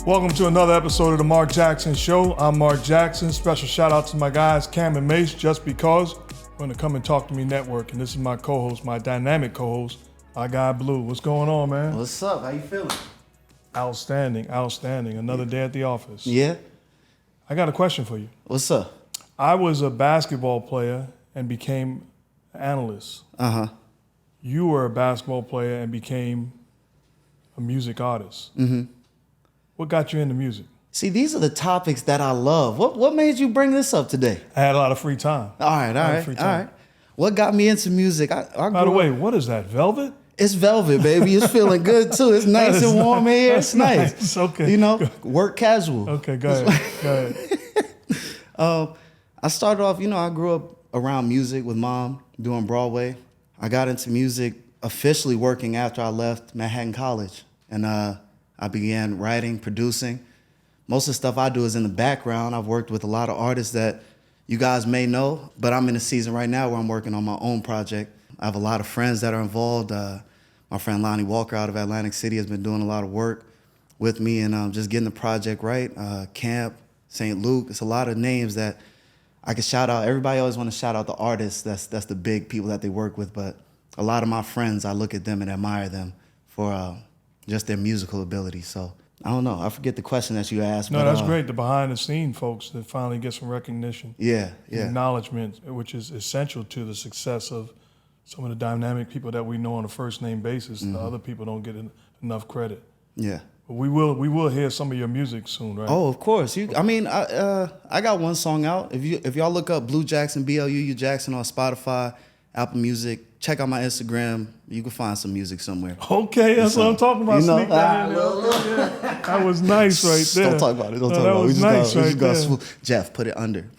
Welcome to another episode of the Mark Jackson Show. I'm Mark Jackson. Special shout out to my guys Cam and Mace, just because. We're going to Come and Talk to Me Network, and this is my co-host, my dynamic co-host, my guy Bluu. What's going on, man? What's up? How you feeling? Outstanding, outstanding. Another day at the office. Yeah? I got a question for you. What's up? I was a basketball player and became an analyst. Uh-huh. You were a basketball player and became a music artist. Mm-hmm. What got you into music? See, these are the topics that I love. What made you bring this up today? I had a lot of free time. All right. What got me into music? By the way, what is that, velvet? It's velvet, baby. It's feeling good, too. It's nice and warm here. It's nice. Okay. You know, work casual. Okay, go ahead. I started off, I grew up around music with mom, doing Broadway. I got into music officially working after I left Manhattan College. And I began writing, producing. Most of the stuff I do is in the background. I've worked with a lot of artists that you guys may know, but I'm in a season right now where I'm working on my own project. I have a lot of friends that are involved. My friend Lonnie Walker out of Atlantic City has been doing a lot of work with me and just getting the project right. Camp, St. Luke, it's a lot of names that I can shout out. Everybody always want to shout out the artists. That's the big people that they work with, but a lot of my friends, I look at them and admire them for just their musical ability. So I don't know. I forget the question that you asked. No, but, that's great. The behind the scene folks that finally get some recognition. Yeah. Acknowledgement, which is essential to the success of some of the dynamic people that we know on a first name basis. Mm-hmm. The other people don't get enough credit. Yeah. But we will hear some of your music soon, right? Oh, of course. I got one song out. If y'all look up Bluu Jackson, BLUU Jackson on Spotify, Apple Music, check out my Instagram. You can find some music somewhere. Okay, that's what I'm talking about. Sneak that in there. That was nice right there. Don't talk about it. That was nice right there. Jeff, put it under.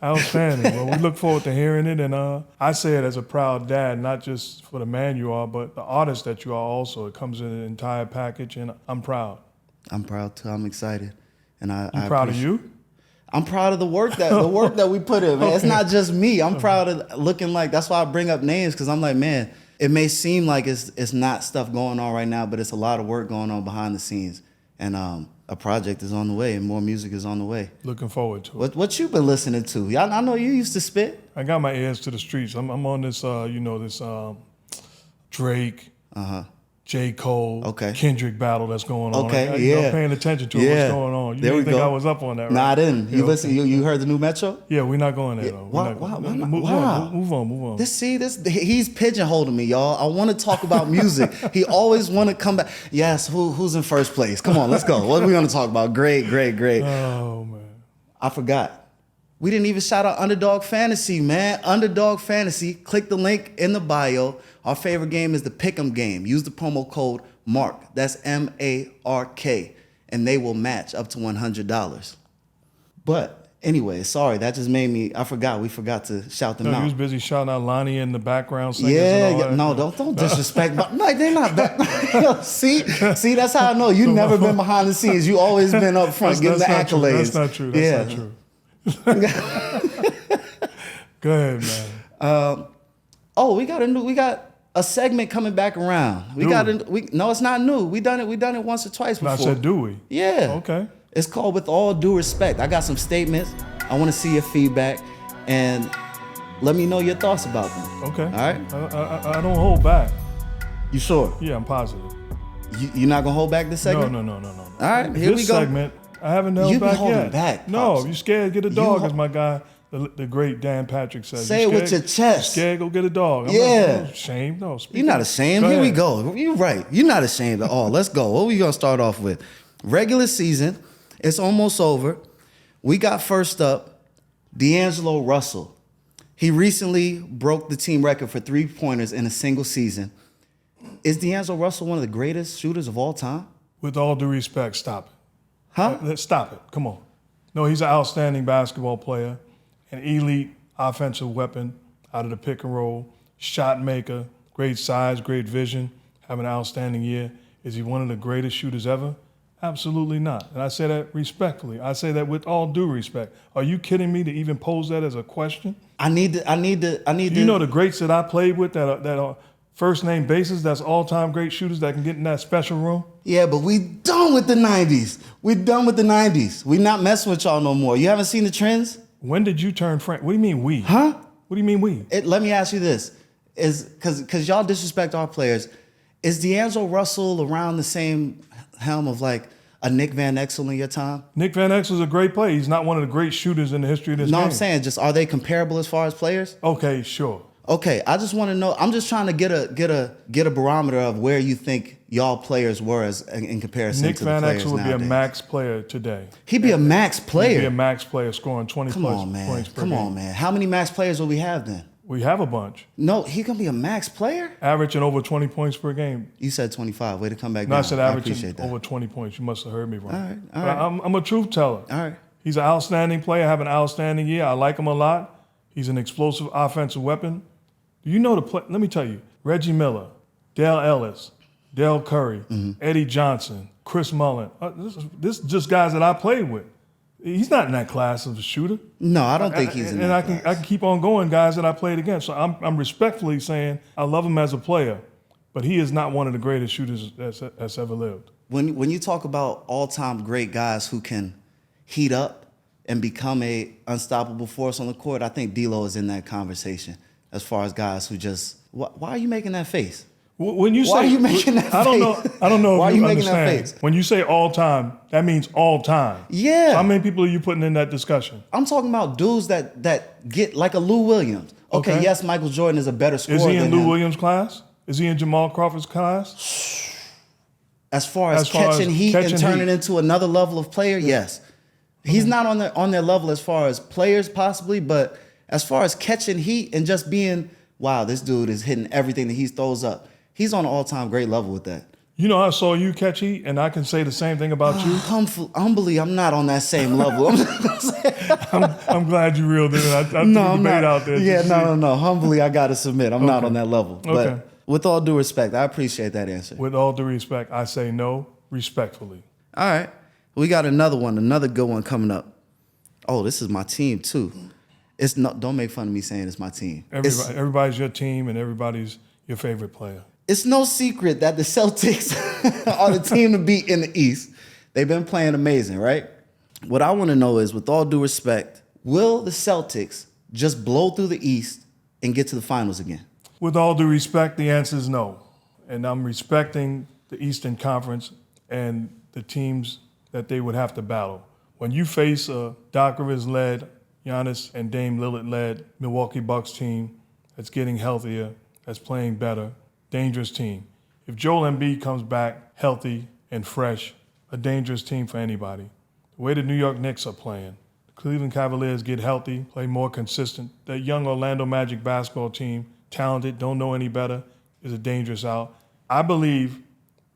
Outstanding. Well, we look forward to hearing it, and I say it as a proud dad, not just for the man you are, but the artist that you are also. It comes in an entire package, and I'm proud. I'm proud too. I'm excited, and I'm proud of you. I'm proud of the work that we put in, man. Okay. It's not just me. I'm proud of looking like, that's why I bring up names, because I'm like, man, it may seem like it's not stuff going on right now, but it's a lot of work going on behind the scenes. And a project is on the way and more music is on the way. Looking forward to it. What you been listening to? I know you used to spit. I got my ears to the streets. I'm on this, this Drake, J. Cole, Kendrick battle that's going on. I'm paying attention to what's going on. You didn't think I was up on that, right? Nah, I didn't. You heard the new Metro? Yeah, we're not going there, though. Move on. He's pigeonholing me, y'all. I want to talk about music. He always want to come back. Yes, who's in first place? Come on, let's go. What are we going to talk about? Great. Oh, man. I forgot. We didn't even shout out Underdog Fantasy, man. Underdog Fantasy. Click the link in the bio. Our favorite game is the Pick'em game. Use the promo code MARK. That's M-A-R-K. And they will match up to $100. But anyway, sorry, that just made me, we forgot to shout them out. You was busy shouting out Lonnie in the background singers don't disrespect. No, they're not back. See, that's how I know you never been behind the scenes. You always been up front getting the accolades. That's not true. Go ahead, man. We got a segment coming back around. No, it's not new. We done it once or twice before. I said, do we? Yeah. Okay. It's called With All Due Respect. I got some statements. I want to see your feedback and let me know your thoughts about them. Okay. All right. I don't hold back. You sure? Yeah, I'm positive. You're not gonna hold back this segment? No. All right, here we go. This segment, I haven't held back yet. You be holding back. No, you scared? Get a dog, as my guy, the great Dan Patrick says. Say it with your chest. Scared? Go get a dog. I'm not ashamed. No, you're not ashamed. Here we go. You're right. You're not ashamed at all. Let's go. What we gonna start off with? Regular season. It's almost over. We got first up, D'Angelo Russell. He recently broke the team record for 3-pointers in a single season. Is D'Angelo Russell one of the greatest shooters of all time? With all due respect, stop it. Huh? Stop it. Come on. No, he's an outstanding basketball player, an elite offensive weapon out of the pick and roll, shot maker, great size, great vision, having an outstanding year. Is he one of the greatest shooters ever? Absolutely not. And I say that respectfully. I say that with all due respect. Are you kidding me to even pose that as a question? I need to. You know the greats that I played with that are first name basis that's all-time great shooters that can get in that special room? Yeah, but we done with the 90s. We done with the 90s. We not messing with y'all no more. You haven't seen the trends? When did you turn Frank? What do you mean we? Huh? What do you mean we? Let me ask you this. Is because y'all disrespect our players, is D'Angelo Russell around the same helm of like a Nick Van Exel in your time? Nick Van Exel's a great player. He's not one of the great shooters in the history of this game. No, I'm saying just are they comparable as far as players? Okay, sure. Okay, I just want to know. I'm just trying to get a barometer of where you think y'all players were as in comparison Nick to the Van players Exel would nowadays. be a max player today. He'd be a max player. He'd be a max player scoring 20 Come plus on, man. points per Come game. on, man. How many max players will we have then? We have a bunch. No, he gonna be a max player. Averaging over 20 points per game. You said 25. Way to come back No, down. I said appreciate averaging that. over 20 points. You must have heard me wrong. All right, all But right. I'm a truth teller. All right. He's an outstanding player, have an outstanding year. I like him a lot. He's an explosive offensive weapon. Do you know the play? Let me tell you. Reggie Miller, Dale Ellis, Dale Curry, Eddie Johnson, Chris Mullin. This is just guys that I played with. He's not in that class of a shooter. No, I don't think he's in and that I class. can keep on going, guys that I played against. So I'm respectfully saying I love him as a player, but he is not one of the greatest shooters that's ever lived. When you talk about all-time great guys who can heat up and become a unstoppable force on the court, I think D'Lo is in that conversation. As far as guys who just, why are you making that face? When you say, Why are you making that I don't face? know. I don't know Why if are you you making that understand. face? When you say all time, that means all time. Yeah. So how many people are you putting in that discussion? I'm talking about dudes that get like a Lou Williams. Okay, yes, Michael Jordan is a better scorer Is he in than Lou him. Williams' class? Is he in Jamal Crawford's class? As far as catching heat and turning into another level of player, yes. He's not on their level as far as players possibly, but as far as catching heat and just being, wow, this dude is hitting everything that he throws up. He's on an all-time great level with that. You know, I saw you catch heat, and I can say the same thing about you. Humbly, I'm not on that same level. I'm glad you reeled it in. I threw the bait out there. Yeah, no. Humbly, I got to submit. I'm not on that level. Okay. But with all due respect, I appreciate that answer. With all due respect, I say no respectfully. All right. We got another one, another good one coming up. Oh, this is my team too. It's not. Don't make fun of me saying it's my team. Everybody's your team, and everybody's your favorite player. It's no secret that the Celtics are the team to beat in the East. They've been playing amazing, right? What I want to know is, with all due respect, will the Celtics just blow through the East and get to the finals again? With all due respect, the answer is no. And I'm respecting the Eastern Conference and the teams that they would have to battle. When you face a Doc Rivers-led, Giannis and Dame Lillard-led Milwaukee Bucks team that's getting healthier, that's playing better, dangerous team. If Joel Embiid comes back healthy and fresh, a dangerous team for anybody. The way the New York Knicks are playing, the Cleveland Cavaliers get healthy, play more consistent. That young Orlando Magic basketball team, talented, don't know any better, is a dangerous out. I believe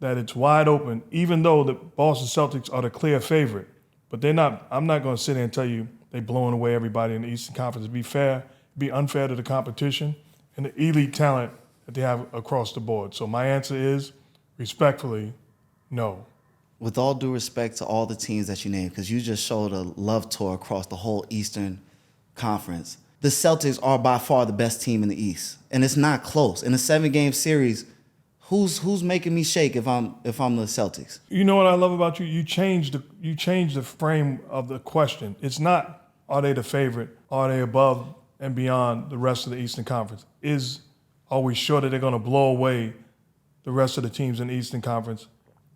that it's wide open, even though the Boston Celtics are the clear favorite. But they're not. I'm not going to sit there and tell you they're blowing away everybody in the Eastern Conference. To be fair, be unfair to the competition and the elite talent that they have across the board. So my answer is, respectfully, no. With all due respect to all the teams that you named, because you just showed a love tour across the whole Eastern Conference, the Celtics are by far the best team in the East, and it's not close. In a 7-game series, who's making me shake if I'm the Celtics? You know what I love about you? You changed the frame of the question. It's not, are they the favorite? Are they above and beyond the rest of the Eastern Conference? Are we sure that they're going to blow away the rest of the teams in the Eastern Conference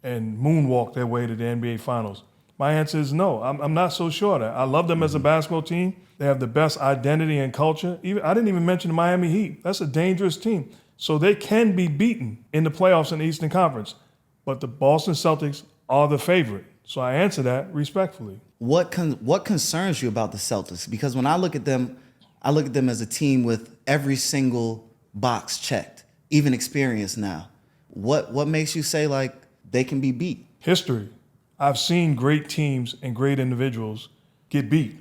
and moonwalk their way to the NBA Finals? My answer is no. I'm not so sure of that. I love them as a basketball team. They have the best identity and culture. I didn't even mention the Miami Heat. That's a dangerous team. So they can be beaten in the playoffs in the Eastern Conference. But the Boston Celtics are the favorite. So I answer that respectfully. What concerns you about the Celtics? Because when I look at them as a team with every single box checked, even experience now. What makes you say like they can be beat? History. I've seen great teams and great individuals get beat.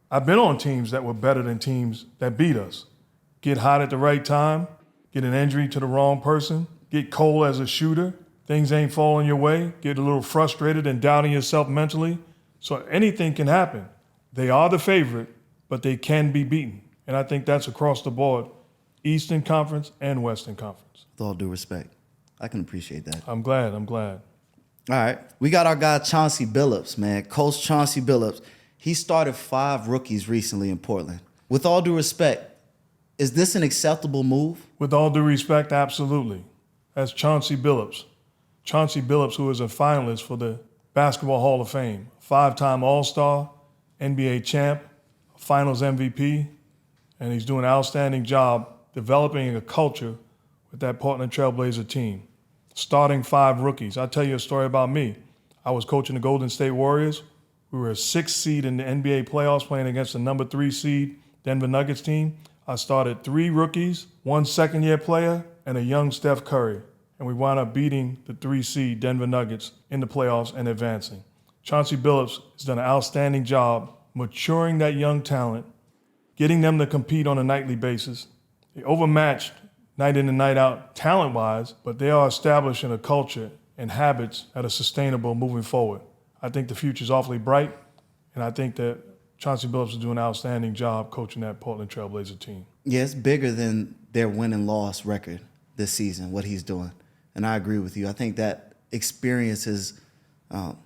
I've been on teams that were better than teams that beat us. Get hot at the right time, get an injury to the wrong person, get cold as a shooter, things ain't falling your way, get a little frustrated and doubting yourself mentally. So anything can happen. They are the favorite, but they can be beaten. And I think that's across the board Eastern Conference and Western Conference. With all due respect, I can appreciate that. I'm glad. All right, we got our guy Chauncey Billups, man. Coach Chauncey Billups. He started 5 rookies recently in Portland. With all due respect, is this an acceptable move? With all due respect, absolutely. That's Chauncey Billups. Chauncey Billups, who is a finalist for the Basketball Hall of Fame, 5-time All-Star, NBA champ, Finals MVP, and he's doing an outstanding job developing a culture with that Portland Trailblazer team. Starting 5 rookies. I'll tell you a story about me. I was coaching the Golden State Warriors. We were a 6th seed in the NBA playoffs playing against the number 3 seed Denver Nuggets team. I started 3 rookies, 1 second-year player, and a young Steph Curry. And we wound up beating the 3 seed Denver Nuggets in the playoffs and advancing. Chauncey Billups has done an outstanding job maturing that young talent, getting them to compete on a nightly basis. They overmatched night in and night out talent-wise, but they are establishing a culture and habits that are sustainable moving forward. I think the future is awfully bright, and I think that Chauncey Billups is doing an outstanding job coaching that Portland Trailblazer team. Yeah, it's bigger than their win and loss record this season, what he's doing. And I agree with you. I think that experience is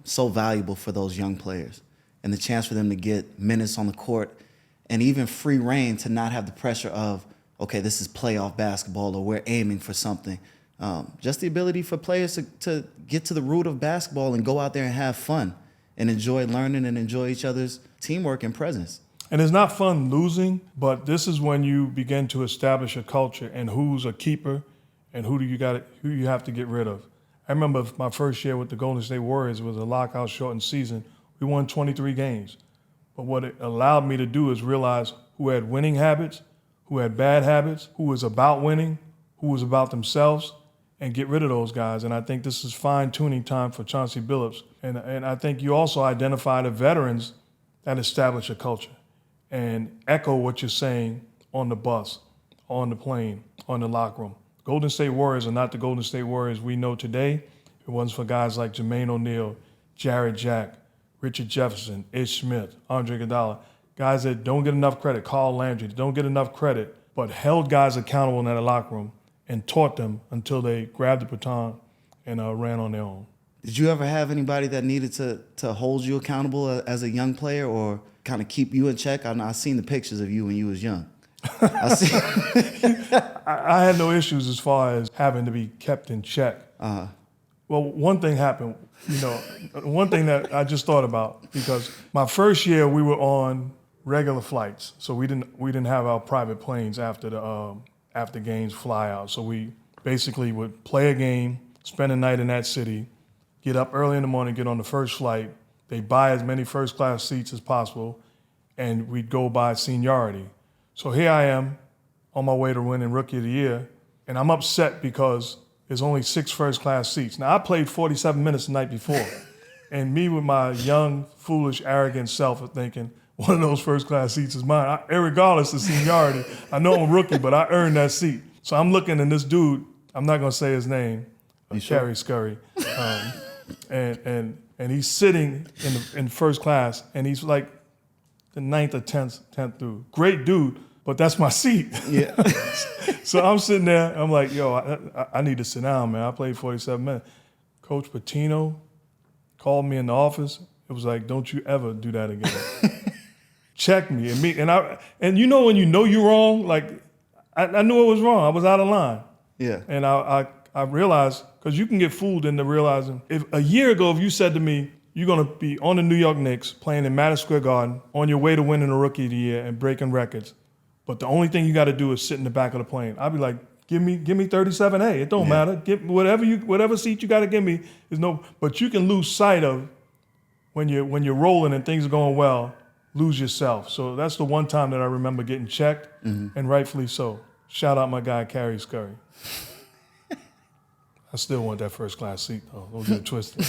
so valuable for those young players, and the chance for them to get minutes on the court and even free reign to not have the pressure of, okay, this is playoff basketball or we're aiming for something. Just the ability for players to get to the root of basketball and go out there and have fun and enjoy learning and enjoy each other's teamwork and presence. And it's not fun losing, but this is when you begin to establish a culture and who's a keeper and who you have to get rid of. I remember my first year with the Golden State Warriors was a lockout shortened season. We won 23 games. But what it allowed me to do is realize who had winning habits, who had bad habits, who was about winning, who was about themselves, and get rid of those guys. And I think this is fine-tuning time for Chauncey Billups. And I think you also identify the veterans that establish a culture and echo what you're saying on the bus, on the plane, on the locker room. Golden State Warriors are not the Golden State Warriors we know today. It wasn't for guys like Jermaine O'Neal, Jarrett Jack, Richard Jefferson, Ish Smith, Andre Iguodala, guys that don't get enough credit, Carl Landry, that don't get enough credit, but held guys accountable in that locker room and taught them until they grabbed the baton and ran on their own. Did you ever have anybody that needed to hold you accountable as a young player or kind of keep you in check? I've seen the pictures of you when you was young. I had no issues as far as having to be kept in check. Uh-huh. Well, one thing happened, one thing that I just thought about, because my first year we were on regular flights, so we didn't have our private planes after games fly out. So we basically would play a game, spend a night in that city, get up early in the morning, get on the first flight. They buy as many first-class seats as possible, and we'd go by seniority. So here I am on my way to winning Rookie of the Year, and I'm upset because there's only 6 first-class seats. Now, I played 47 minutes the night before, and me with my young, foolish, arrogant self of thinking, one of those first-class seats is mine. Regardless of seniority, I know I'm a rookie, but I earned that seat. So I'm looking, and this dude, I'm not going to say his name, Carrie Scurry, and he's sitting in first class, and he's like the 9th or 10th dude. Great dude, but that's my seat. Yeah. So I'm sitting there, I'm like, yo, I need to sit down, man. I played 47 minutes. Coach Patino called me in the office. It was like, don't you ever do that again. Check me. And you know when you know you're wrong, like I knew it was wrong. I was out of line. Yeah. And I realized, because you can get fooled into realizing, if a year ago, if you said to me, you're going to be on the New York Knicks playing in Madison Square Garden on your way to winning the Rookie of the Year and breaking records, but the only thing you got to do is sit in the back of the plane, I'd be like, give me 37A. It don't matter. Give whatever seat you got to give me. But you can lose sight of when you're rolling and things are going well, lose yourself. So that's the one time that I remember getting checked, and rightfully so. Shout out my guy, Carrie Scurry. I still want that first class seat, though. Don't get it twisted.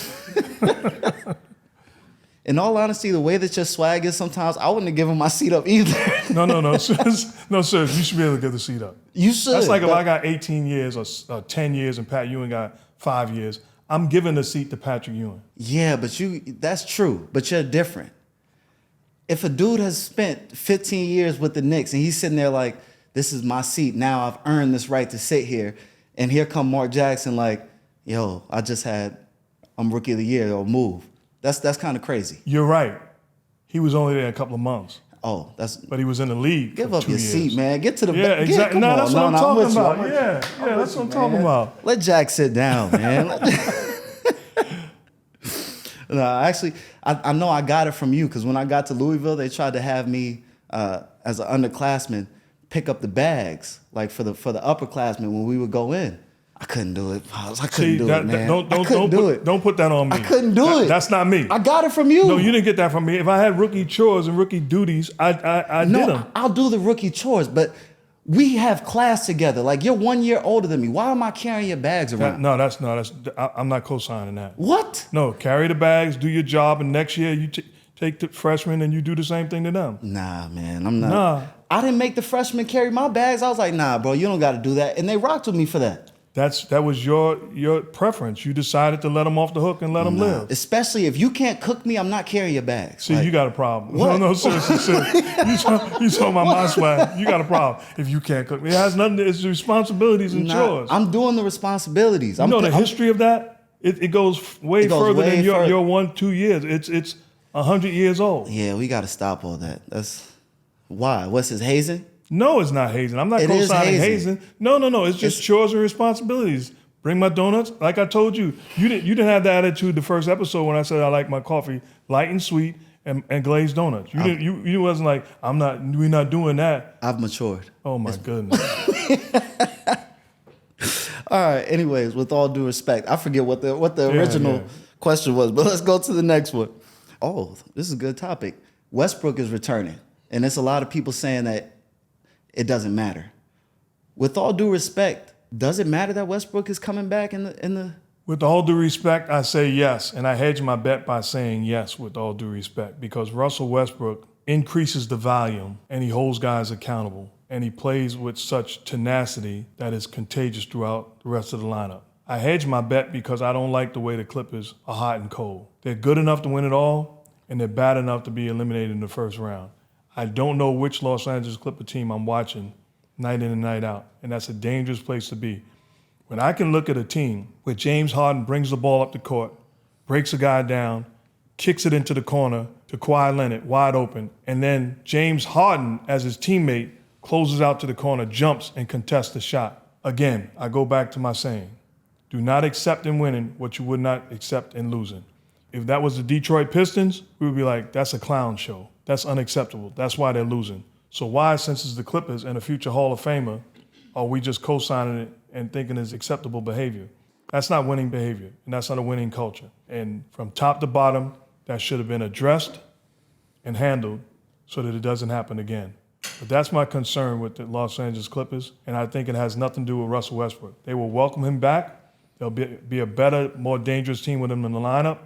In all honesty, the way that your swag is sometimes, I wouldn't have given my seat up either. No. No, sir. You should be able to get the seat up. You should. That's like if I got 18 years or 10 years and Pat Ewing got 5 years, I'm giving the seat to Patrick Ewing. Yeah, but that's true. But you're different. If a dude has spent 15 years with the Knicks and he's sitting there like, this is my seat. Now I've earned this right to sit here. And here come Mark Jackson like, yo, I'm rookie of the year, or move. That's kind of crazy. You're right. He was only there a couple of months. Oh, but he was in the league. Give for up 2 your years. seat, man. Get to the yeah, exactly. No, that's what I'm talking about. Yeah, that's what I'm talking about. Let Jack sit down, man. No, actually, I know I got it from you because when I got to Louisville, they tried to have me as an underclassman pick up the bags, like for the upperclassmen when we would go in. I couldn't do it. I couldn't do it, man. Don't put that on me. I couldn't do it. That's not me. I got it from you. No, you didn't get that from me. If I had rookie chores and rookie duties, I did them. I'll do the rookie chores, but we have class together. Like, you're 1 year older than me. Why am I carrying your bags around? I'm not co-signing that. What? No, carry the bags, do your job, and next year you take the freshmen and you do the same thing to them. Nah, man, I'm not. Nah. I didn't make the freshmen carry my bags. I was like, nah, bro, you don't got to do that. And they rocked with me for that. That was your preference. You decided to let them off the hook and let them live. Especially if you can't cook me, I'm not carrying your bags. See, you got a problem. What? No, seriously. You talking about my swag. You got a problem if you can't cook me. It has nothing to, it's the responsibilities and chores. I'm doing the responsibilities. You know the history of that? It goes way further than your 1, 2 years. It's 100 years old. Yeah, we got to stop all that. That's why. What's his hazing? No, it's not hazing. I'm not co-signing hazing. No. It's just chores and responsibilities. Bring my donuts. Like I told you, you didn't have the attitude the first episode when I said I like my coffee light and sweet and glazed donuts. You wasn't like, we're not doing that. I've matured. Oh my goodness. All right. Anyways, with all due respect, I forget what the original question was, but let's go to the next one. Oh, this is a good topic. Westbrook is returning, and it's a lot of people saying that it doesn't matter. With all due respect, does it matter that Westbrook is coming back in the? With all due respect, I say yes, and I hedge my bet by saying yes with all due respect, because Russell Westbrook increases the volume and he holds guys accountable, and he plays with such tenacity that is contagious throughout the rest of the lineup. I hedge my bet because I don't like the way the Clippers are hot and cold. They're good enough to win it all, and they're bad enough to be eliminated in the first round. I don't know which Los Angeles Clipper team I'm watching night in and night out, and that's a dangerous place to be. When I can look at a team where James Harden brings the ball up the court, breaks a guy down, kicks it into the corner to Kawhi Leonard, wide open, and then James Harden, as his teammate, closes out to the corner, jumps, and contests the shot. Again, I go back to my saying, do not accept in winning what you would not accept in losing. If that was the Detroit Pistons, we would be like, that's a clown show. That's unacceptable. That's why they're losing. So why, since it's the Clippers and a future Hall of Famer, are we just co-signing it and thinking it's acceptable behavior? That's not winning behavior, and that's not a winning culture. And from top to bottom, that should have been addressed and handled so that it doesn't happen again. But that's my concern with the Los Angeles Clippers, and I think it has nothing to do with Russell Westbrook. They will welcome him back. They'll be a better, more dangerous team with him in the lineup.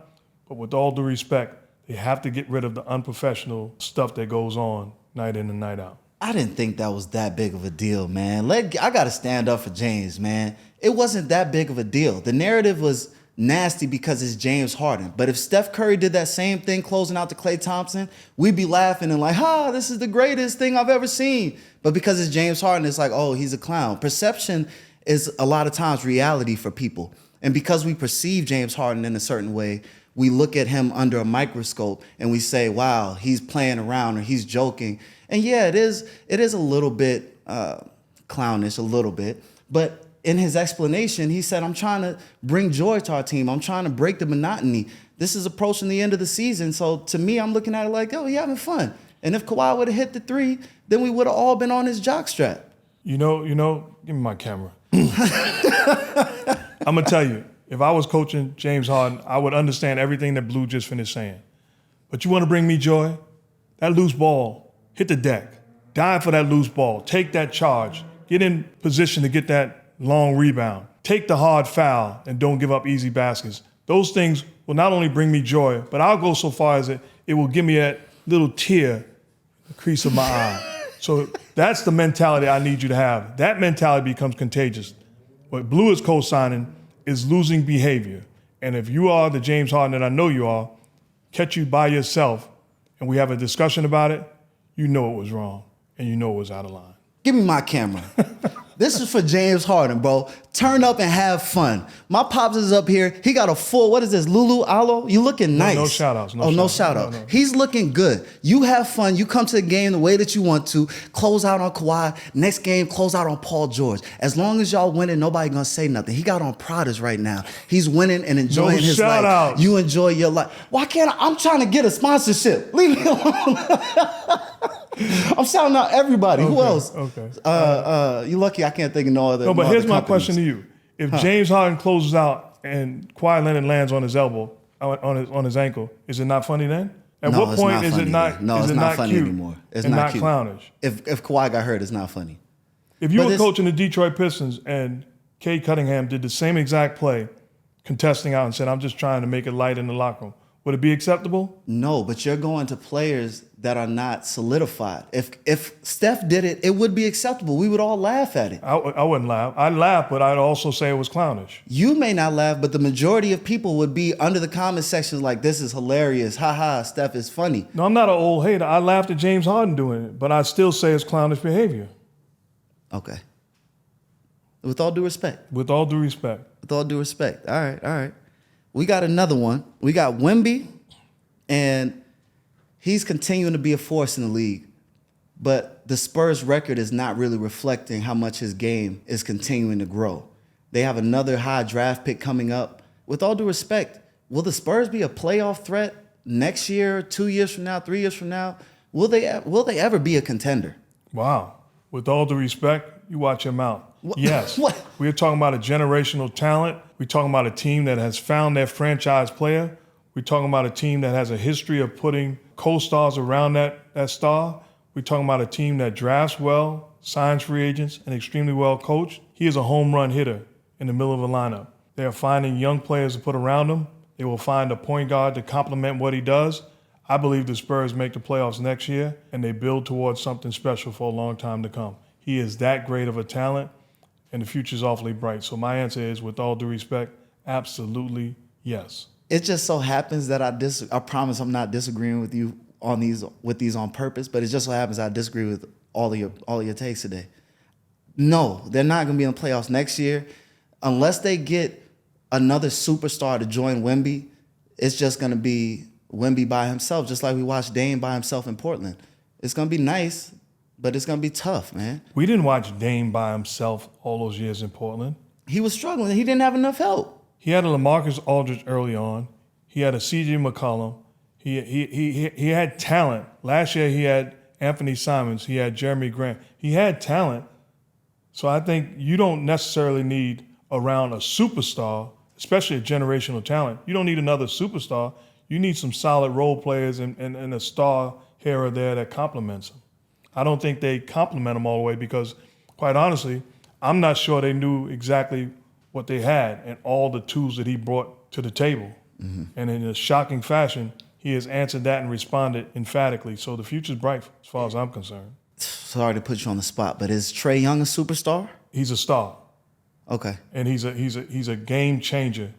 But with all due respect, they have to get rid of the unprofessional stuff that goes on night in and night out. I didn't think that was that big of a deal, man. I got to stand up for James, man. It wasn't that big of a deal. The narrative was nasty because it's James Harden. But if Steph Curry did that same thing closing out to Klay Thompson, we'd be laughing and like, this is the greatest thing I've ever seen. But because it's James Harden, it's like, oh, he's a clown. Perception is a lot of times reality for people. And because we perceive James Harden in a certain way, we look at him under a microscope and we say, wow, he's playing around or he's joking. And yeah, it is a little bit clownish, a little bit. But in his explanation, he said, I'm trying to bring joy to our team. I'm trying to break the monotony. This is approaching the end of the season. So to me, I'm looking at it like, oh, he's having fun. And if Kawhi would have hit the three, then we would have all been on his jockstrap. You know, give me my camera. I'm going to tell you, if I was coaching James Harden, I would understand everything that Bluu just finished saying. But you want to bring me joy? That loose ball, hit the deck. Dive for that loose ball. Take that charge. Get in position to get that long rebound. Take the hard foul and don't give up easy baskets. Those things will not only bring me joy, but I'll go so far as it will give me that little tear in the crease of my eye. So that's the mentality I need you to have. That mentality becomes contagious. What Bluu is co-signing is losing behavior. And if you are the James Harden that I know you are, catch you by yourself and we have a discussion about it, you know it was wrong and you know it was out of line. Give me my camera. This is for James Harden, bro. Turn up and have fun. My pops is up here. He got a full, what is this, BLUU'S? You looking nice. No shout outs. No shout out. No. He's looking good. You have fun. You come to the game the way that you want to. Close out on Kawhi. Next game, close out on Paul George. As long as y'all winning, nobody gonna say nothing. He got on Pradas right now. He's winning and enjoying his life. Outs. You enjoy your life. Why can't I'm trying to get a sponsorship. Leave me alone. I'm shouting out everybody. Okay, Who else? Okay. You lucky I can't think of no other. No, but here's my companies. question to you: if James Harden closes out and Kawhi Leonard lands on his elbow, on his ankle, is it not funny then? At No, what it's point not is funny it not? then. No, is it's it not not funny cute anymore. It's and not not cute. clownish? If Kawhi got hurt, it's not funny. If you But were it's- coaching the Detroit Pistons and Kay Cunningham did the same exact play, contesting out and said, "I'm just trying to make it light in the locker room," would it be acceptable? No, but you're going to players that are not solidified. If Steph did it, it would be acceptable. We would all laugh at it. I wouldn't laugh. I'd laugh, but I'd also say it was clownish. You may not laugh, but the majority of people would be under the comment sections like, "This is hilarious. Ha ha, Steph is funny." No, I'm not an old hater. I laughed at James Harden doing it, but I still say it's clownish behavior. Okay. With all due respect. With all due respect. With all due respect. All right. We got another one. We got WEMBY, and he's continuing to be a force in the league. But the Spurs record is not really reflecting how much his game is continuing to grow. They have another high draft pick coming up. With all due respect, will the Spurs be a playoff threat next year, 2 years from now, 3 years from now? Will they ever be a contender? Wow. With all due respect, you watch your mouth. Yes. What? We're talking about a generational talent. We're talking about a team that has found their franchise player. We're talking about a team that has a history of putting co-stars around that star. We're talking about a team that drafts well, signs free agents, and extremely well coached. He is a home run hitter in the middle of a lineup. They are finding young players to put around him. They will find a point guard to complement what he does. I believe the Spurs make the playoffs next year, and they build towards something special for a long time to come. He is that great of a talent, and the future's awfully bright. So my answer is, with all due respect, absolutely yes. It just so happens that I promise I'm not disagreeing with you on these on purpose, but it just so happens I disagree with all of your takes today. No, they're not going to be in the playoffs next year unless they get another superstar to join WEMBY. It's just going to be WEMBY by himself, just like we watched Dame by himself in Portland. It's going to be nice, but it's going to be tough, man. We didn't watch Dame by himself all those years in Portland. He was struggling. He didn't have enough help. He had a LaMarcus Aldridge early on. He had a C.J. McCollum. He had talent. Last year he had Anthony Simons. He had Jeremy Grant. He had talent. So I think you don't necessarily need around a superstar, especially a generational talent. You don't need another superstar. You need some solid role players and a star here or there that complements them. I don't think they complement him all the way because, quite honestly, I'm not sure they knew exactly what they had and all the tools that he brought to the table. Mm-hmm. And in a shocking fashion, he has answered that and responded emphatically. So the future's bright as far as I'm concerned. Sorry to put you on the spot, but is Trae Young a superstar? He's a star. Okay. And he's a game changer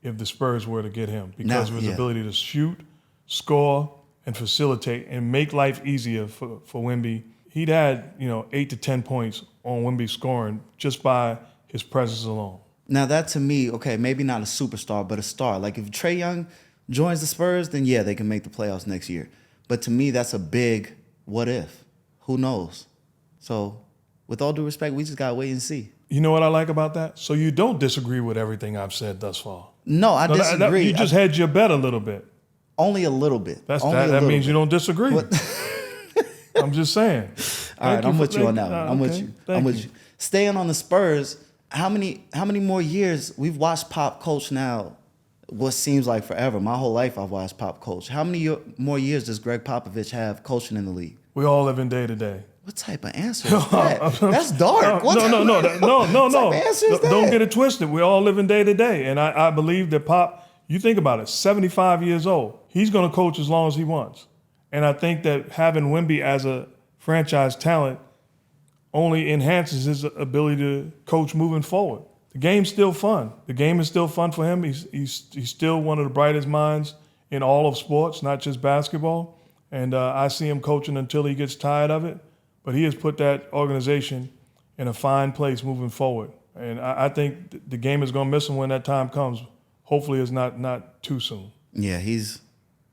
if the Spurs were to get him because of his ability to shoot, score, and facilitate and make life easier for WEMBY. He'd had 8 to 10 points on WEMBY scoring just by his presence alone. Now that to me, okay, maybe not a superstar, but a star. Like if Trae Young joins the Spurs, then yeah, they can make the playoffs next year. But to me, that's a big what if. Who knows? So with all due respect, we just gotta wait and see. You know what I like about that? So you don't disagree with everything I've said thus far. No, I disagree. You just hedged your bet a little bit. Only a little bit. That means you don't disagree. I'm just saying. All right, I'm with you on that one. I'm with you. Staying on the Spurs, how many more years? We've watched Pop coach now, what seems like forever. My whole life I've watched Pop coach. How many more years does Gregg Popovich have coaching in the league? We all live in day to day. What type of answer is that? That's dark. No. What type of answer is that? Don't get it twisted. We all live in day to day. And I believe that Pop, you think about it, 75 years old. He's going to coach as long as he wants. And I think that having WEMBY as a franchise talent only enhances his ability to coach moving forward. The game's still fun. The game is still fun for him. He's still one of the brightest minds in all of sports, not just basketball. And I see him coaching until he gets tired of it. but he has put that organization in a fine place moving forward. And I think the game is going to miss him when that time comes. Hopefully it's not too soon. Yeah,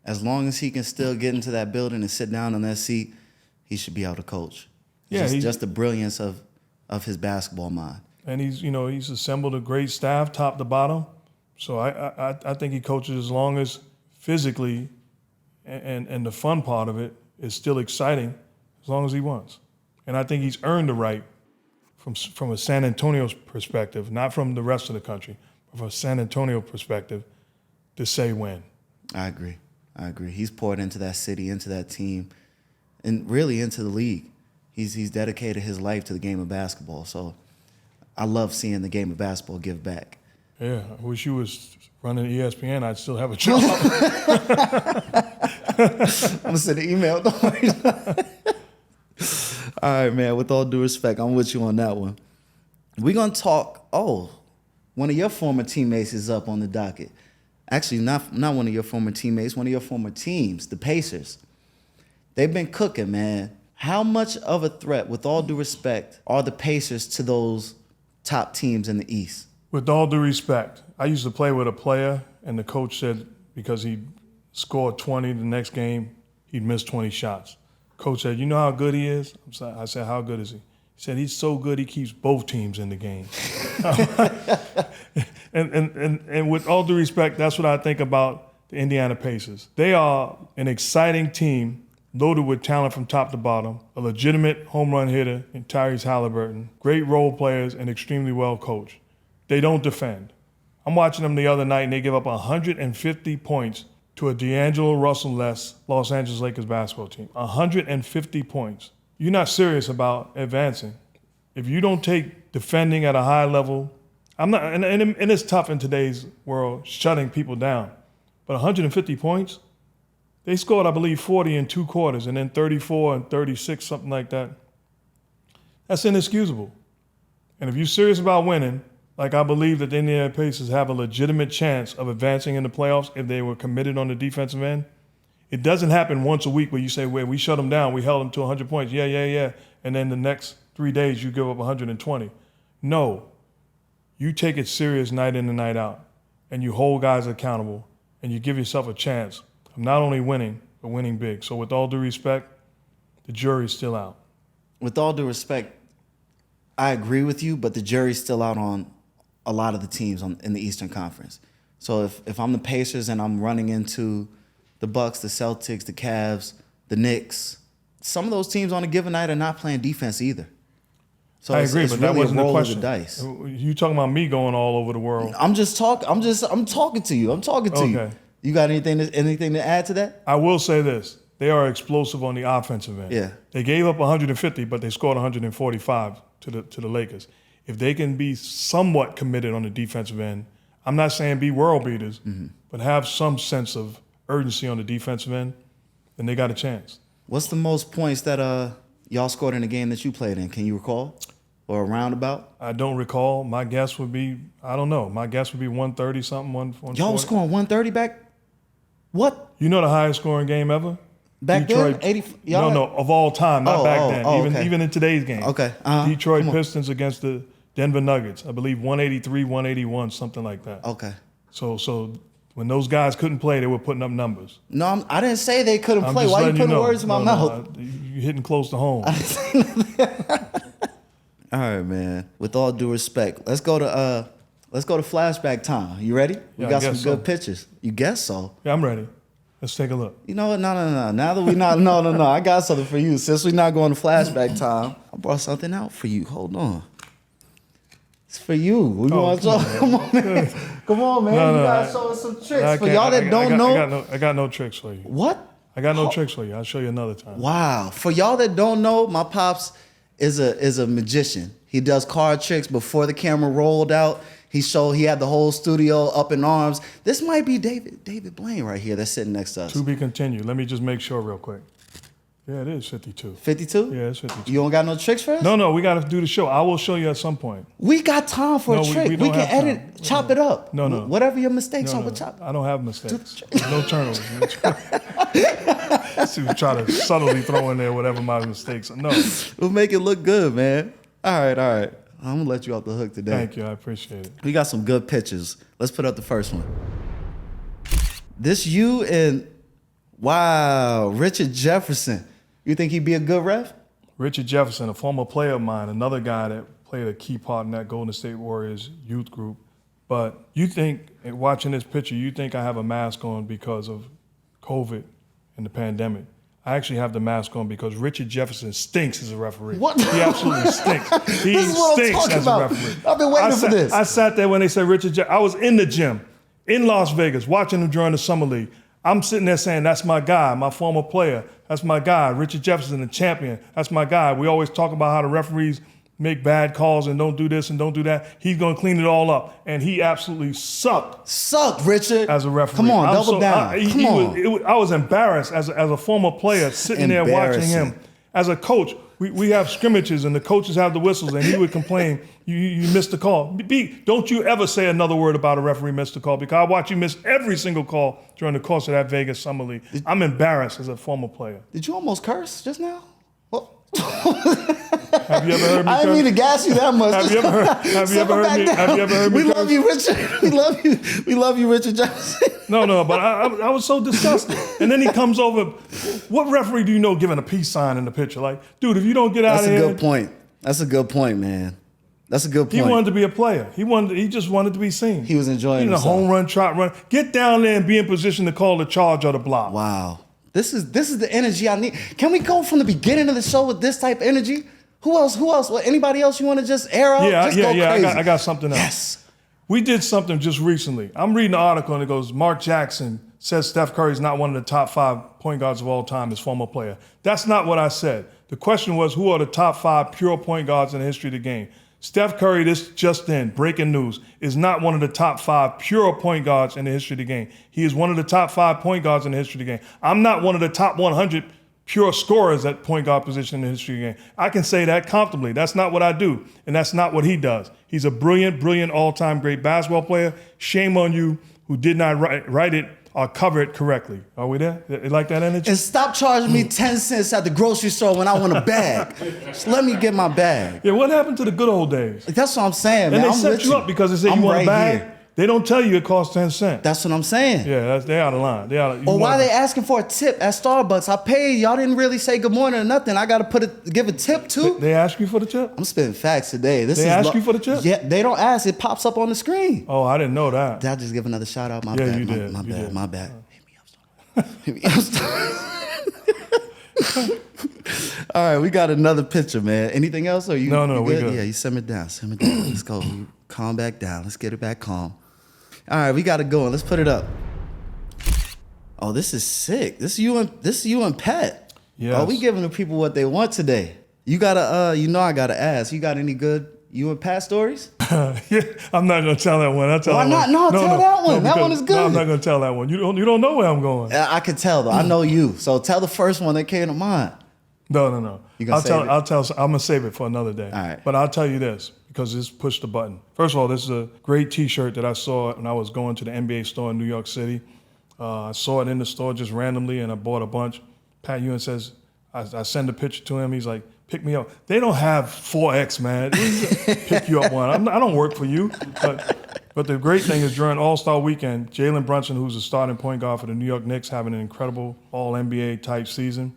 as long as he can still get into that building and sit down on that seat, he should be able to coach. Yeah, just the brilliance of his basketball mind. And he's assembled a great staff, top to bottom. So I think he coaches as long as physically and the fun part of it is still exciting, as long as he wants. And I think he's earned the right from a San Antonio perspective, not from the rest of the country, but from a San Antonio perspective, to say when. I agree. He's poured into that city, into that team, and really into the league. He's dedicated his life to the game of basketball. So I love seeing the game of basketball give back. Yeah, I wish you was running ESPN. I'd still have a job. I'm going to send an email. Don't worry. All right, man, with all due respect, I'm with you on that one. We're going to talk, one of your former teammates is up on the docket. Actually, not one of your former teammates, one of your former teams, the Pacers. They've been cooking, man. How much of a threat, with all due respect, are the Pacers to those top teams in the East? With all due respect, I used to play with a player, and the coach said because he scored 20 the next game, he'd miss 20 shots. Coach said, you know how good he is? I said, how good is he? He said, he's so good he keeps both teams in the game. and with all due respect, that's what I think about the Indiana Pacers. They are an exciting team, loaded with talent from top to bottom, a legitimate home run hitter in Tyrese Halliburton, great role players, and extremely well coached. They don't defend. I'm watching them the other night, and they give up 150 points to a D'Angelo Russell-less Los Angeles Lakers basketball team. 150 points. You're not serious about advancing. If you don't take defending at a high level, and it's tough in today's world, shutting people down. But 150 points, they scored, I believe, 40 in 2 quarters, and then 34 and 36, something like that. That's inexcusable. And if you're serious about winning, like I believe that the Indiana Pacers have a legitimate chance of advancing in the playoffs if they were committed on the defensive end, it doesn't happen once a week where you say, well, we shut them down, we held them to 100 points, yeah, and then the next 3 days you give up 120. No, you take it serious night in and night out, and you hold guys accountable, and you give yourself a chance of not only winning, but winning big. So with all due respect, the jury's still out. With all due respect, I agree with you, but the jury's still out on a lot of the teams in the Eastern Conference. So if I'm the Pacers and I'm running into the Bucks, the Celtics, the Cavs, the Knicks, some of those teams on a given night are not playing defense either. So I agree, it's but really that wasn't a the roll question. of the dice. You talking about me going all over the world? I'm talking to you. Okay. You got anything to add to that? I will say this. They are explosive on the offensive end. Yeah. They gave up 150, but they scored 145 to the Lakers. If they can be somewhat committed on the defensive end, I'm not saying be world beaters, but have some sense of urgency on the defensive end, then they got a chance. What's the most points that y'all scored in a game that you played in? Can you recall? Or a roundabout? I don't recall. My guess would be, I don't know. My guess would be 130 something, 140. Y'all was scoring 130 back? What? You know the highest scoring game ever? Back Detroit, then? No, of all time, not back then. Okay. Even in today's game. Okay. Detroit Pistons against the Denver Nuggets. I believe 183, 181, something like that. Okay. So when those guys couldn't play, they were putting up numbers. No, I didn't say they couldn't I'm play. just Why you letting putting know. words in my mouth? You're hitting close to home. I didn't say nothing. All right, man. With all due respect, let's go to flashback time. You ready? We Yeah, got I some guess good so. pictures. You guess so? Yeah, I'm ready. Let's take a look. You know what? No. Now that we not, no. I got something for you. Since we're not going to flashback time, I brought something out for you. Hold on. It's for you. We want to come on, man. Come on, man. No, you gotta show us some tricks. I For can't. y'all that don't know, I got no tricks for you. what? I got no tricks for you. I'll show you another time. Wow. For y'all that don't know, my pops is a magician. He does card tricks before the camera rolled out. He had the whole studio up in arms. This might be David Blaine right here that's sitting next to us. To be continued. Let me just make sure real quick. Yeah, it is 52. 52? Yeah, it's 52. You don't got no tricks for us? No, we got to do the show. I will show you at some point. We got time for a trick. we We don't can have edit, time. chop it up. Whatever your mistakes are, we'll chop. I don't have mistakes. No turnovers. So try to subtly throw in there whatever my mistakes are. No. We'll make it look good, man. All right. I'm going to let you off the hook today. Thank you. I appreciate it. We got some good pictures. Let's put up the first one. This you and, wow, Richard Jefferson. You think he'd be a good ref? Richard Jefferson, a former player of mine, another guy that played a key part in that Golden State Warriors youth group. But you think, watching this picture, you think I have a mask on because of COVID and the pandemic. I actually have the mask on because Richard Jefferson stinks as a referee. What? He absolutely stinks. He This is what I'm stinks talking as about. a referee. I've been waiting for this. I sat there when they said Richard Jefferson. I was in the gym in Las Vegas watching him during the summer league. I'm sitting there saying, that's my guy, my former player. That's my guy, Richard Jefferson, the champion. That's my guy. We always talk about how the referees make bad calls and don't do this and don't do that. He's going to clean it all up. And he absolutely sucked. Sucked, Richard. As a referee. Come on, double down. I was embarrassed as a former player sitting there watching him. As a coach, we have scrimmages and the coaches have the whistles and he would complain, you missed the call. B, don't you ever say another word about a referee missed the call because I watch you miss every single call during the course of that Vegas Summer League. I'm embarrassed as a former player. Did you almost curse just now? Have you ever heard me I didn't mean to gas you that much. Have you ever heard me We love you, Richard. We love you, Richard Johnson. No, but I was so disgusted. And then he comes over. What referee do you know giving a peace sign in the picture? Like, dude, if you don't get out of here. That's a good point. That's a good point, man. That's a good point. He wanted to be a player. He just wanted to be seen. He was enjoying himself. A home run, trot run. Get down there and be in position to call the charge or the block. Wow. This is the energy I need. Can we go from the beginning of the show with this type of energy? Who else? Anybody else you want to just air out? Yeah, just go crazy. I got something else. Yes. We did something just recently. I'm reading an article and it goes, Mark Jackson says Steph Curry is not one of the top 5 point guards of all time as former player. That's not what I said. The question was, who are the top 5 pure point guards in the history of the game? Steph Curry, this just in, breaking news, is not one of the top 5 pure point guards in the history of the game. He is one of the top 5 point guards in the history of the game. I'm not one of the top 100 pure scorers at point guard position in the history of the game. I can say that comfortably. That's not what I do, and that's not what he does. He's a brilliant all-time great basketball player. Shame on you who did not write it or cover it correctly. Are we there? You like that energy? And stop charging me 10 cents at the grocery store when I want a bag. Just let me get my bag. Yeah, what happened to the good old days? That's what I'm saying, man. And they set you up because they say you want a bag. Here. They don't tell you it costs 10 cents. That's what I'm saying. Yeah, they're out of line. Or why are they asking for a tip at Starbucks? I paid. Y'all didn't really say good morning or nothing. I got to give a tip too? They ask you for the tip? I'm spitting facts today. They ask you for the tip? Yeah, they don't ask. It pops up on the screen. Oh, I didn't know that. Did I just give another shout out? My yeah, bad. You did. My bad. Hit me up, Starbucks. Hit me up, Starbucks. All right, we got another picture, man. Anything else? Or you? No, we good. Yeah, you simmer down. Let's go. Calm back down. Let's get it back calm. All right, we got it going. Let's put it up. Oh, this is sick. This is you and Pat. Yeah. Oh, we giving the people what they want today. You gotta, I gotta ask. You got any good you and Pat stories? Yeah, I'm not gonna tell that one. Why not? No, tell that one. That one is good. No, I'm not gonna tell that one. You don't know where I'm going. I can tell though. I know you. So tell the first one that came to mind. No. You gonna I'm gonna save it for another day. All right. But I'll tell you this, because this pushed the button. First of all, this is a great T-shirt that I saw when I was going to the NBA store in New York City. I saw it in the store just randomly, and I bought a bunch. Pat Ewing says, I send a picture to him. He's like, pick me up. They don't have 4X, man. Pick you up one. I don't work for you. But the great thing is during All-Star Weekend, Jalen Brunson, who's a starting point guard for the New York Knicks, having an incredible All-NBA type season,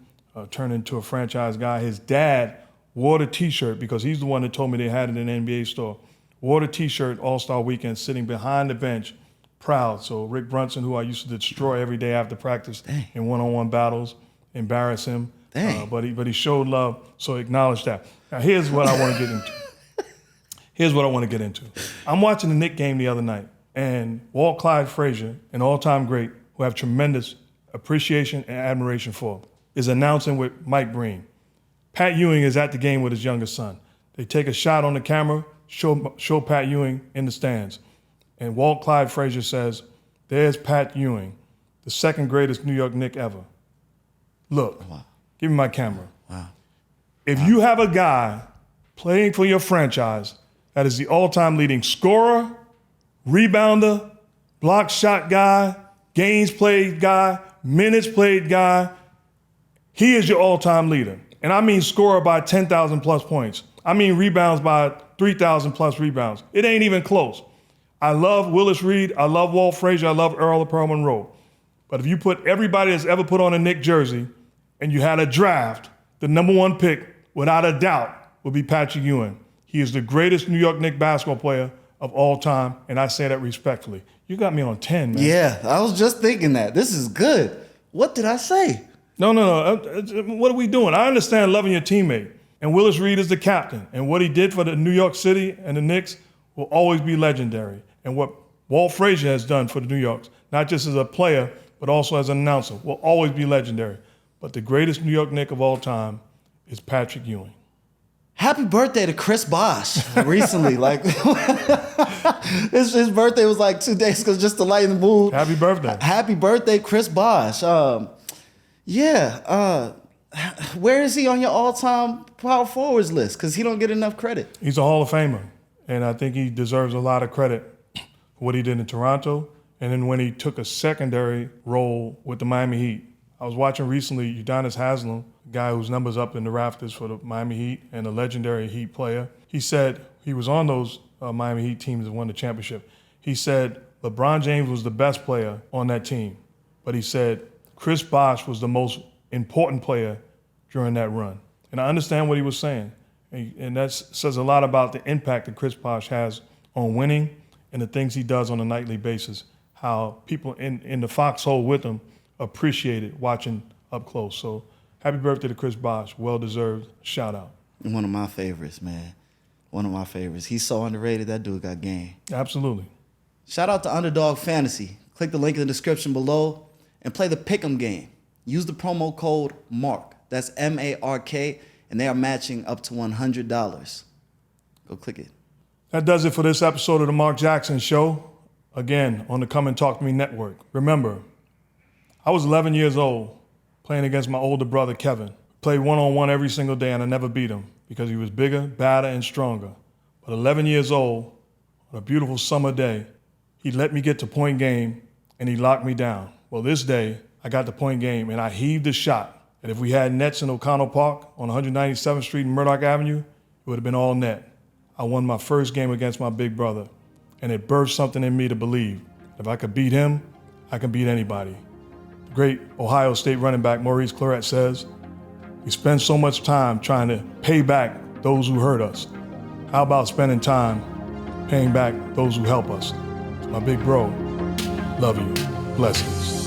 turned into a franchise guy. His dad wore the T-shirt because he's the one that told me they had it in the NBA store. Wore the T-shirt All-Star Weekend, sitting behind the bench, proud. So Rick Brunson, who I used to destroy every day after practice in one-on-one battles, embarrass him. But he showed love, so acknowledge that. Now here's what I want to get into. I'm watching the Knick game the other night, and Walt Clyde Frazier, an all-time great, who I have tremendous appreciation and admiration for, is announcing with Mike Breen. Pat Ewing is at the game with his youngest son. They take a shot on the camera, show Pat Ewing in the stands. And Walt Clyde Frazier says, there's Pat Ewing, the second greatest New York Knick ever. Look, give me my camera. Wow. If you have a guy playing for your franchise that is the all-time leading scorer, rebounder, block shot guy, games played guy, minutes played guy, He is your all-time leader. And I mean scorer by 10,000 plus points. I mean rebounds by 3,000 plus rebounds. It ain't even close. I love Willis Reed. I love Walt Frazier. I love Earl of Pearl Monroe. But if you put everybody that's ever put on a Knick jersey and you had a draft, the #1 pick, without a doubt, would be Patrick Ewing. He is the greatest New York Knicks basketball player of all time, and I say that respectfully. You got me on 10, man. Yeah, I was just thinking that. This is good. What did I say? No. What are we doing? I understand loving your teammate, and Willis Reed is the captain, and what he did for the New York City and the Knicks will always be legendary. And what Walt Frazier has done for the New Yorks, not just as a player, but also as an announcer, will always be legendary. But the greatest New York Knick of all time is Patrick Ewing. Happy birthday to Chris Bosh recently. Like his birthday was like 2 days ago, just to lighten the mood. Happy birthday. Happy birthday, Chris Bosh. Where is he on your all-time power forwards list? Because he don't get enough credit. He's a Hall of Famer, and I think he deserves a lot of credit for what he did in Toronto, and then when he took a secondary role with the Miami Heat. I was watching recently Udonis Haslem, a guy whose number's up in the rafters for the Miami Heat and a legendary Heat player. He said he was on those Miami Heat teams that won the championship. He said LeBron James was the best player on that team, but he said Chris Bosh was the most important player during that run. And I understand what he was saying. And that says a lot about the impact that Chris Bosh has on winning and the things he does on a nightly basis, how people in the foxhole with him appreciated watching up close. So happy birthday to Chris Bosh. Well-deserved shout out. One of my favorites, man. One of my favorites. He's so underrated. That dude got game. Absolutely. Shout out to Underdog Fantasy. Click the link in the description below and play the Pick'em game. Use the promo code MARK. That's M-A-R-K, and they are matching up to $100. Go click it. That does it for this episode of The Mark Jackson Show. Again, on the Come and Talk to Me Network. Remember, I was 11 years old playing against my older brother, Kevin. Played one-on-one every single day, and I never beat him because he was bigger, badder, and stronger. But 11 years old, on a beautiful summer day, he let me get to point game, and he locked me down. Well, this day, I got to point game, and I heaved a shot. And if we had nets in O'Connell Park on 197th Street and Murdoch Avenue, it would have been all net. I won my first game against my big brother, and it birthed something in me to believe if I could beat him, I can beat anybody. The great Ohio State running back Maurice Clarett says, we spend so much time trying to pay back those who hurt us. How about spending time paying back those who help us? My big bro, love you. Blessings.